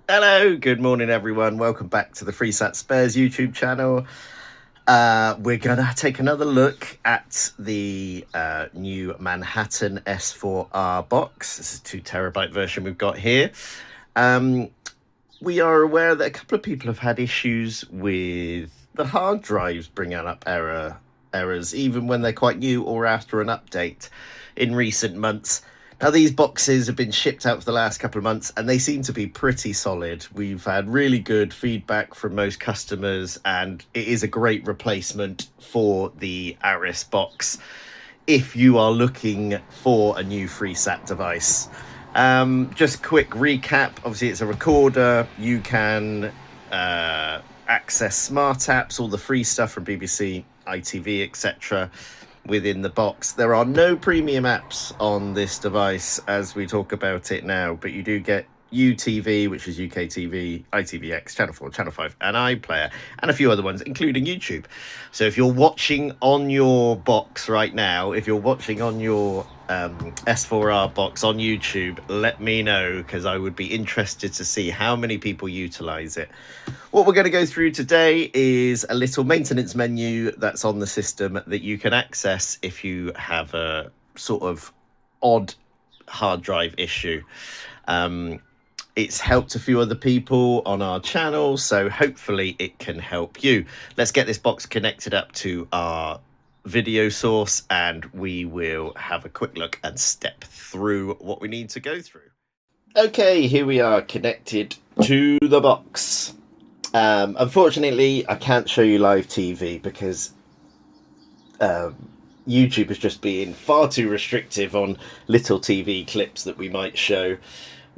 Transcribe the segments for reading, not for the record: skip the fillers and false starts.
Hello, good morning everyone. Welcome back to the Freesat Spares YouTube channel. We're going to take another look at the new Manhattan S4-R box. This is a 2 TB version we've got here. We are aware that a couple of people have had issues with the hard drives bringing up errors, even when they're quite new or after an update in recent months. Now, these boxes have been shipped out for the last couple of months and they seem to be pretty solid. We've had really good feedback from most customers, and it is a great replacement for the Aris box if you are looking for a new Freesat device. Just quick recap. Obviously, it's a recorder. You can access smart apps, all the free stuff from BBC, ITV, etc. within the box. There are no premium apps on this device as we talk about it now, but you do get UTV, which is UK TV, ITVX, Channel 4, Channel 5, and iPlayer, and a few other ones, including YouTube. So if you're watching on your box right now, if you're watching on your S4-R box on YouTube, let me know, because I would be interested to see how many people utilize it. What we're going to go through today is a little maintenance menu that's on the system that you can access if you have a sort of odd hard drive issue. It's helped a few other people on our channel, so hopefully it can help you. Let's get this box connected up to our video source and we will have a quick look and step through what we need to go through. Okay, here we are connected to the box. Unfortunately, I can't show you live TV because YouTube is just being far too restrictive on little TV clips that we might show.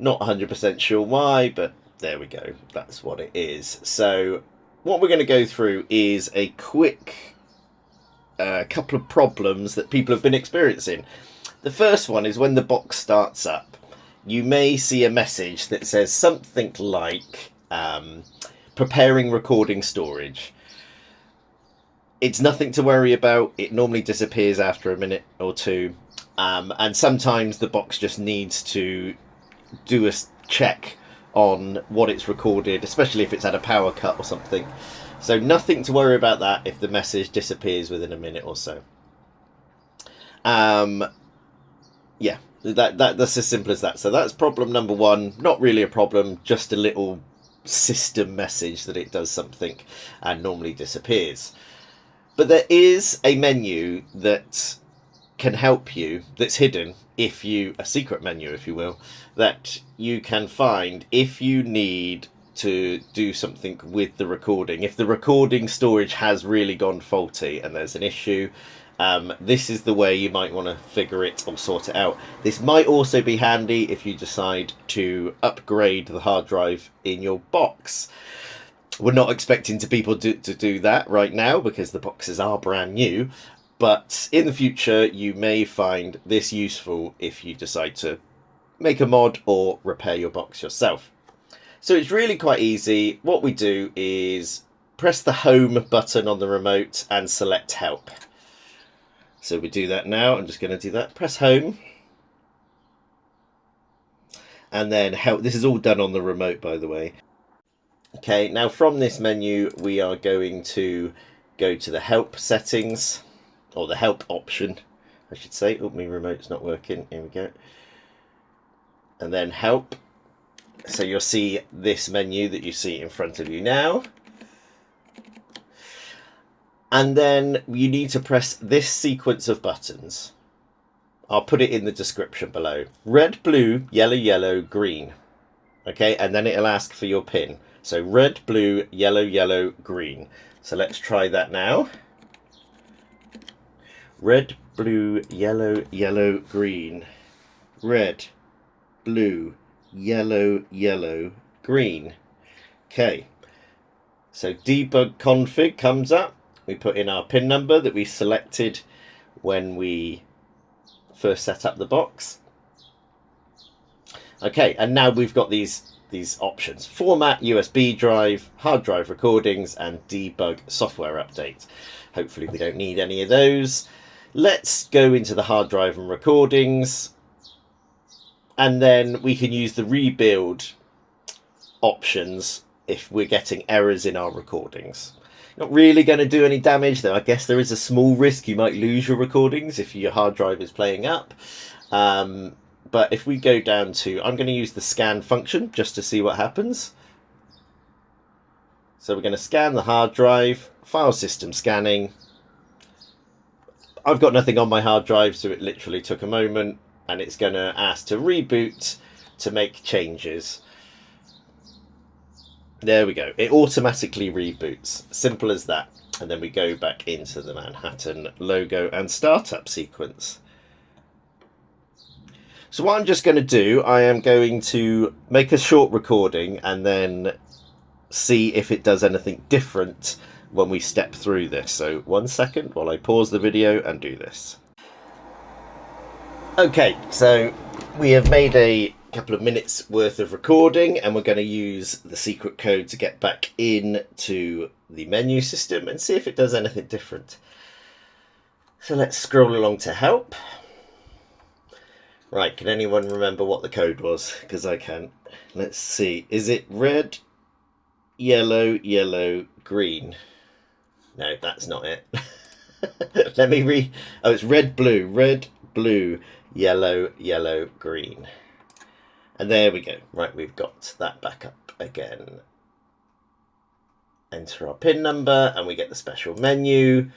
Not 100% sure why, but there we go. That's what it is. So what we're going to go through is a quick couple of problems that people have been experiencing. The first one is when the box starts up, you may see a message that says something like preparing recording storage. It's nothing to worry about. It normally disappears after a minute or two. And sometimes the box just needs to do a check on what it's recorded, especially if it's had a power cut or something. So nothing to worry about that if the message disappears within a minute or so. Yeah, that's as simple as that. So that's problem number one. Not really a problem, just a little system message that it does something and normally disappears. But there is a menu that can help you, that's hidden, if you, a secret menu if you will, that you can find if you need to do something with the recording. If the recording storage has really gone faulty and there's an issue, this is the way you might want to figure it or sort it out. This might also be handy if you decide to upgrade the hard drive in your box. We're not expecting people to do that right now because the boxes are brand new, but in the future you may find this useful if you decide to make a mod or repair your box yourself. So it's really quite easy. What we do is press the home button on the remote and select help. So we do that now. I'm just going to do that. Press home. And then help. This is all done on the remote, by the way. Okay, now from this menu, we are going to go to the help settings, or the help option, I should say. Oh, my remote's not working. Here we go. And then help. So you'll see this menu that you see in front of you now. And then you need to press this sequence of buttons. I'll put it in the description below. Red, blue, yellow, yellow, green. Okay, and then it'll ask for your pin. So red, blue, yellow, yellow, green. So let's try that now. Red, blue, yellow, yellow, green. Red, blue, yellow, yellow, green. Okay, so debug config comes up. We put in our pin number that we selected when we first set up the box. Okay, and now we've got these options: format, USB drive, hard drive recordings, and debug software update. Hopefully we don't need any of those. Let's go into the hard drive and recordings, and then we can use the rebuild options if we're getting errors in our recordings. Not really going to do any damage, though I guess there is a small risk you might lose your recordings if your hard drive is playing up. But if we go down to, I'm going to use the scan function just to see what happens. So we're going to scan the hard drive, file system scanning. I've got nothing on my hard drive, so it literally took a moment, and it's going to ask to reboot to make changes. There we go. It automatically reboots. Simple as that. And then we go back into the Manhattan logo and startup sequence. So what I'm just going to do, I am going to make a short recording and then see if it does anything different when we step through this. So 1 second while I pause the video and do this. Okay, so we have made a couple of minutes worth of recording, and we're going to use the secret code to get back into the menu system and see if it does anything different. So let's scroll along to help. Right, can anyone remember what the code was? Because I can't. Let's see. Is it red, yellow, yellow, green? No, that's not it. Let me oh, it's red, blue, yellow, yellow, green. And there we go. Right, we've got that back up again. Enter our PIN number and we get the special menu.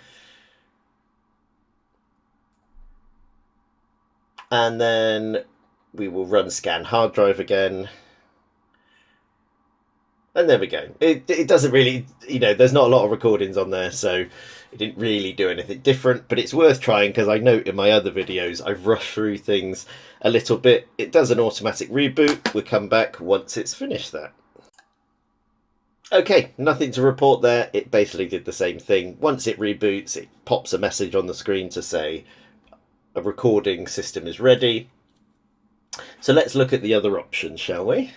And then we will run scan hard drive again. And there we go. It doesn't really, there's not a lot of recordings on there, so it didn't really do anything different, but it's worth trying because I note in my other videos I've rushed through things a little bit. It does an automatic reboot. We'll come back once it's finished that. Okay, nothing to report there. It basically did the same thing. Once it reboots, it pops a message on the screen to say a recording system is ready. So let's look at the other options, shall we?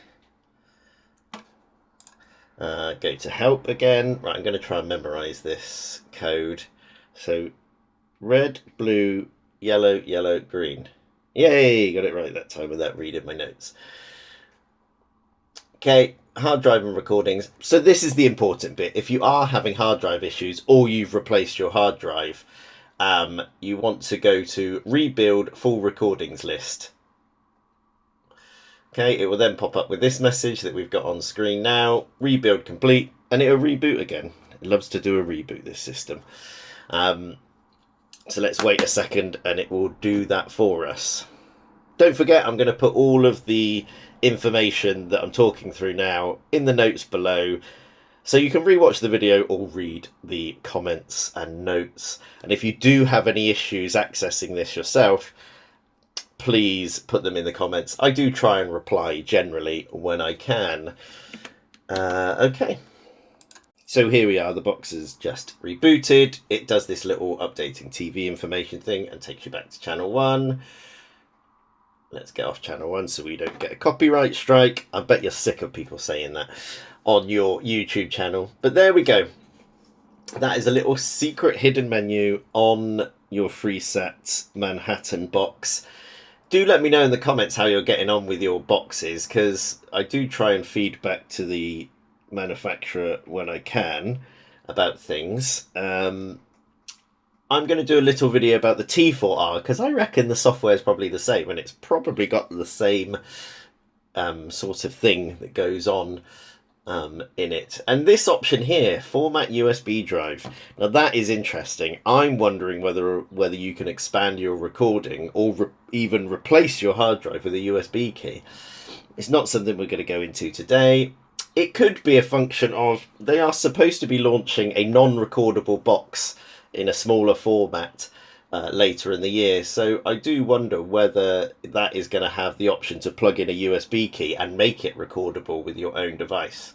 Go to help again. Right, I'm going to try and memorize this code. So red, blue, yellow, yellow, green. Yay, got it right that time without reading my notes. Okay, hard drive and recordings. So this is the important bit. If you are having hard drive issues or you've replaced your hard drive, you want to go to rebuild full recordings list. Okay, it will then pop up with this message that we've got on screen now, rebuild complete, and it'll reboot again. It loves to do a reboot, this system. So let's wait a second and it will do that for us. Don't forget, I'm going to put all of the information that I'm talking through now in the notes below, so you can rewatch the video or read the comments and notes. And if you do have any issues accessing this yourself, please put them in the comments. I do try and reply generally when I can. Okay. So here we are, the box is just rebooted. It does this little updating TV information thing and takes you back to channel 1. Let's get off channel 1 so we don't get a copyright strike. I bet you're sick of people saying that on your YouTube channel. But there we go. That is a little secret hidden menu on your Freesat Manhattan box. Do let me know in the comments how you're getting on with your boxes, because I do try and feed back to the manufacturer when I can about things. I'm going to do a little video about the S4-R because I reckon the software is probably the same, and it's probably got the same sort of thing that goes on in it. And this option here, format USB drive, now that is interesting. I'm wondering whether you can expand your recording or even replace your hard drive with a USB key. It's not something we're going to go into today. It could be a function of they are supposed to be launching a non-recordable box in a smaller format later in the year, so I do wonder whether that is going to have the option to plug in a USB key and make it recordable with your own device.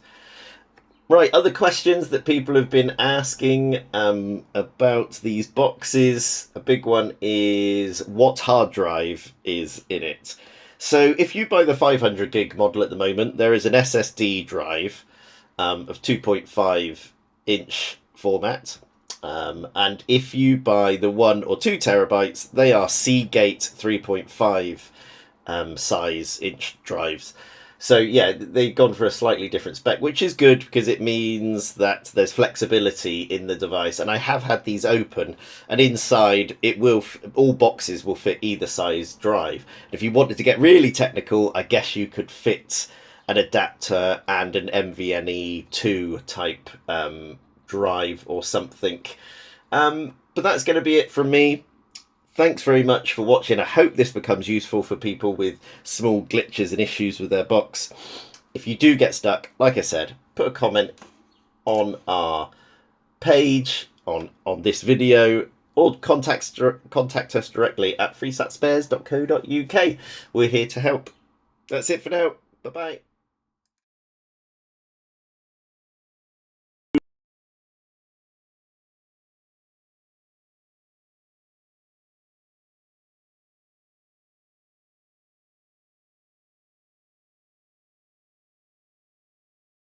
Right, other questions that people have been asking about these boxes. A big one is what hard drive is in it. So if you buy the 500 gig model at the moment, there is an SSD drive of 2.5 inch format. And if you buy the 1 or 2 terabytes, they are Seagate 3.5 size inch drives. So yeah, they've gone for a slightly different spec, which is good because it means that there's flexibility in the device. And I have had these open, and inside it will all boxes will fit either size drive. If you wanted to get really technical, I guess you could fit an adapter and an NVMe2 type drive or something. But that's going to be it from me. Thanks very much for watching. I hope this becomes useful for people with small glitches and issues with their box. If you do get stuck, like I said, put a comment on our page on this video, or contact us directly at freesatspares.co.uk. We're here to help. That's it for now. Bye-bye.